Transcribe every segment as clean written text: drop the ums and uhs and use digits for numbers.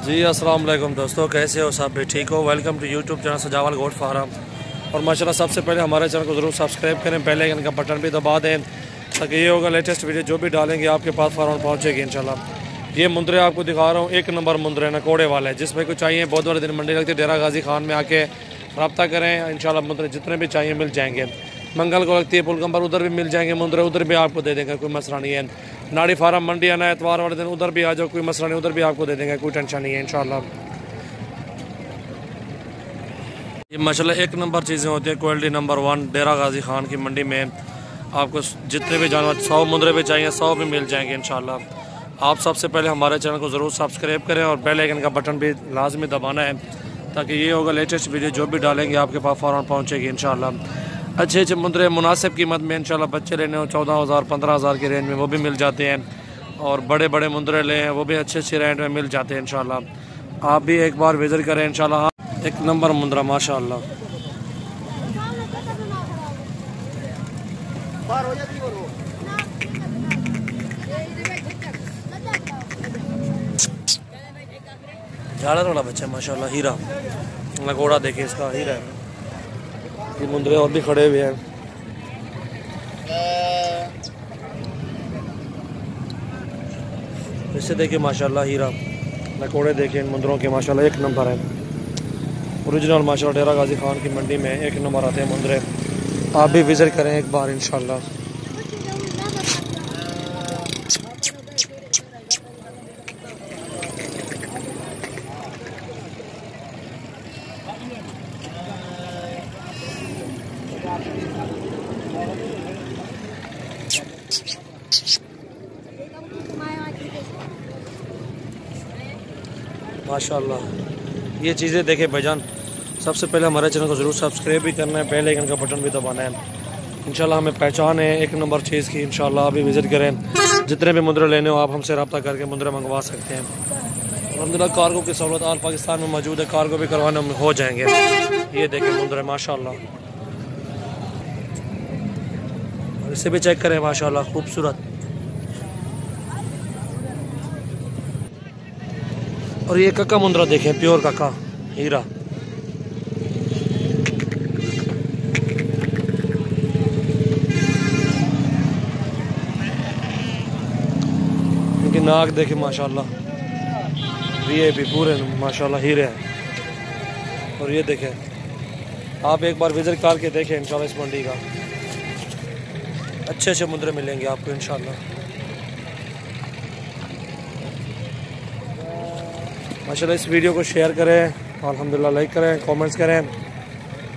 जी अस्सलाम वालेकुम दोस्तों, कैसे हो सब? भी ठीक हो? वेलकम टू यूट्यूब चैनल सजावल गोट फार्म। और माशाल्लाह सबसे पहले हमारे चैनल को ज़रूर सब्सक्राइब करें, बेल आइकन का बटन भी दबा दें ताकि ये होगा लेटेस्ट वीडियो जो भी डालेंगे आपके पास फ़ौरन पहुँचेगी इंशाल्लाह। ये मुंदरे आपको दिखा रहा हूँ, एक नंबर मुंदरे नकोड़े वाले, जिसमें कुछ चाहिए बहुत बड़े दिन मंडी लगती है। डेरा गाजी खान में आके रब्ता करें, इंशाल्लाह मुंदरे जितने भी चाहिए मिल जाएंगे। मंगल को लगती है पुलकम पर, उधर भी मिल जाएंगे मुंदरे, उधर भी आपको दे देंगे, कोई मसला नहीं है। नाड़ी फार्म मंडी आना है एतवार वाले दिन, उधर भी आ जाओ, कोई मसला नहीं, उधर भी आपको दे देंगे, कोई टेंशन नहीं है इंशाल्लाह। ये माशाल्लाह एक नंबर चीज़ें होती हैं, क्वालिटी नंबर 1। डेरा गाजी खान की मंडी में आपको जितने भी जानवर 100 मुंदरे भी चाहिए 100 भी मिल जाएंगे इंशाल्लाह। आप सबसे पहले हमारे चैनल को ज़रूर सब्सक्राइब करें और बेल आइकन का बटन भी लाजमी दबाना है ताकि ये होगा लेटेस्ट वीडियो जो भी डालेंगे आपके पास फ़ौरन पहुँचेगी इंशाल्लाह। अच्छे अच्छे मुंदरे मुनासिब कीमत में इंशाल्लाह, बच्चे लेने हो 14,000 15,000 की रेंज में वो भी मिल जाते हैं, और बड़े बड़े मुंदरे लें वो भी अच्छे अच्छी रेंज में मिल जाते हैं इंशाल्लाह। आप भी एक बार विज़िट करें इंशाल्लाह। एक नंबर मुंदरा माशाल्लाह। झाड़ा वाला बच्चा माशाल्लाह, हीरा नकोड़ा देखिए इसका, हीरा है। ये मुंदरे और भी खड़े हुए हैं। इससे देखिए माशाल्लाह हीरा नकोड़े देखिए इन मुंदरों के माशाल्लाह एक नंबर है। ओरिजिनल माशाल्लाह डेरा गाजी खान की मंडी में एक नंबर आते हैं मुंदरे। आप भी विज़िट करें एक बार इंशाल्लाह। माशाल्लाह ये चीज़ें देखें भाईजान, सबसे पहले हमारे चैनल को ज़रूर सब्सक्राइब भी करना है, बेल आइकन का बटन भी दबाना है। इंशाल्लाह हमें पहचान है एक नंबर चीज़ की इंशाल्लाह। आप भी विज़िट करें, जितने भी मुंदरे लेने हो आप हमसे रब्ता करके मुंदरे मंगवा सकते हैं। अल्हम्दुलिल्लाह कार्गो की सहूलत आल पाकिस्तान में मौजूद है, कार्गो भी करवाने में हो जाएंगे। ये देखें मुंदरे माशाल्लाह, और इसे भी चेक करें माशाल्लाह खूबसूरत। और ये कक्का मुंदरा देखें, प्योर कक्का हीरा। इनकी नाक देखें माशाल्लाह, वीआईपी पूरे माशाल्लाह हीरे हैं। और ये देखें, आप एक बार विजिट करके देखें इंशाल्लाह इस मंडी का, अच्छे अच्छे मुंदरे मिलेंगे आपको इंशाल्लाह। माशाल्लाह इस वीडियो को शेयर करें, अल्हम्दुलिल्लाह लाइक करें, कमेंट्स करें,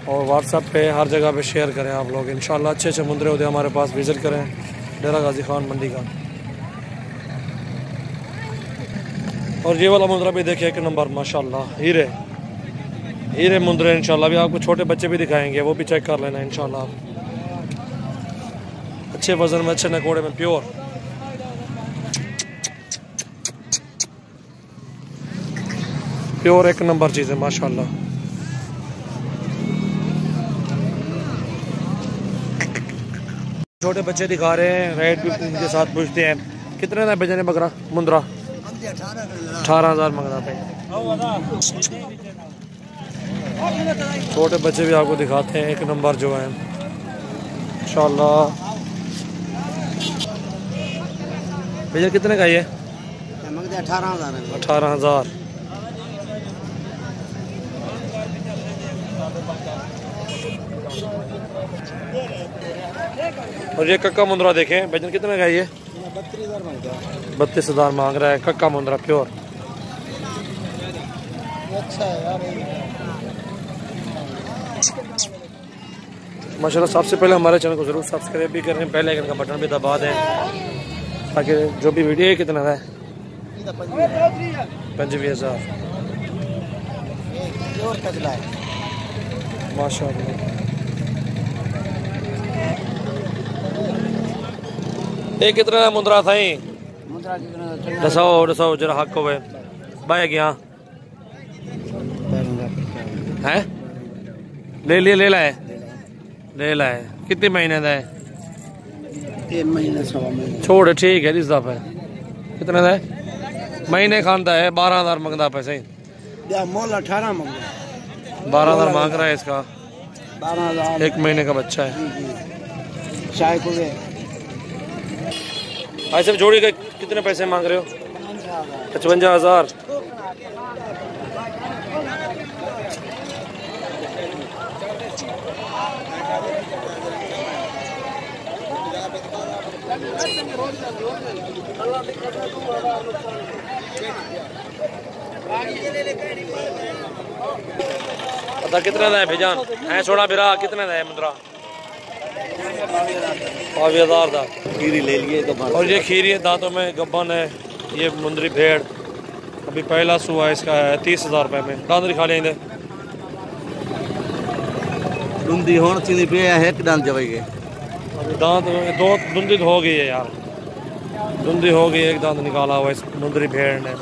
और व्हाट्सएप पे हर जगह पे शेयर करें आप लोग इंशाल्लाह। अच्छे अच्छे मुंदरे होते हैं हमारे पास, विज़िट करें डेरा गाजी खान मंडी का। और ये वाला मुंदरा भी देखिए एक नंबर माशाल्लाह, हीरे हीरे मुंदरे इंशाल्लाह। भी आपको छोटे बच्चे भी दिखाएंगे, वो भी चेक कर लेना इंशाल्लाह। अच्छे वजन में, अच्छे नकोड़े में, प्योर प्योर एक नंबर चीज़ है माशाल्लाह। छोटे बच्चे दिखा रहे हैं, रेट भी उनके साथ पूछते हैं। कितने का बेचने बकरा मुंदरा? 18,000 मंगना पे। छोटे बच्चे भी आपको दिखाते हैं एक नंबर जो है इंशाल्लाह। भैया कितने का ये? 18,000। और ये कक्का मुंदरा देखें भजन कितने का ये? 32,000 मांग रहा है कक्का मुंदरा प्योर। अच्छा है यार माशाल्लाह। सबसे पहले हमारे चैनल को ज़रूर सब्सक्राइब भी करें, बेल आइकन का बटन भी दबा दें ताकि जो भी वीडियो है। कितना है? 25,000 माशाल्लाह। ये कितना मुंदरा था? दसाओ जरा हक हो भाई क्या है? ले लाए कितने महीने का है? 3 महीने 6 महीने। छोड़ ठीक है, इस दफा कितने का है? महीने खानता है 12,000 मंगता पैसे मोल 18 मंग 12,000 मांग रहा है इसका 12,000 एक महीने का बच्चा है। चाय को ऐसे जोड़ी के कितने पैसे मांग रहे हो? 55,000। पता कितना है भेजान है छोड़ा बिरा कितने है मुद्रा 22,000 था। खीरी ले लिए तो और ये खीरी है दांतों में गब्बन है। ये मुंदरी भेड़ अभी पहला सुआ इसका है 30,000 रुपये में। दांत दिखा लेंगे दुंदी होन चीनी पे है एक दांत जवेगे अभी दांत दो दुंदी हो गई है यार। दुंदी हो गई एक दांत निकाला हुआ इस मुंदरी भेड़ ने।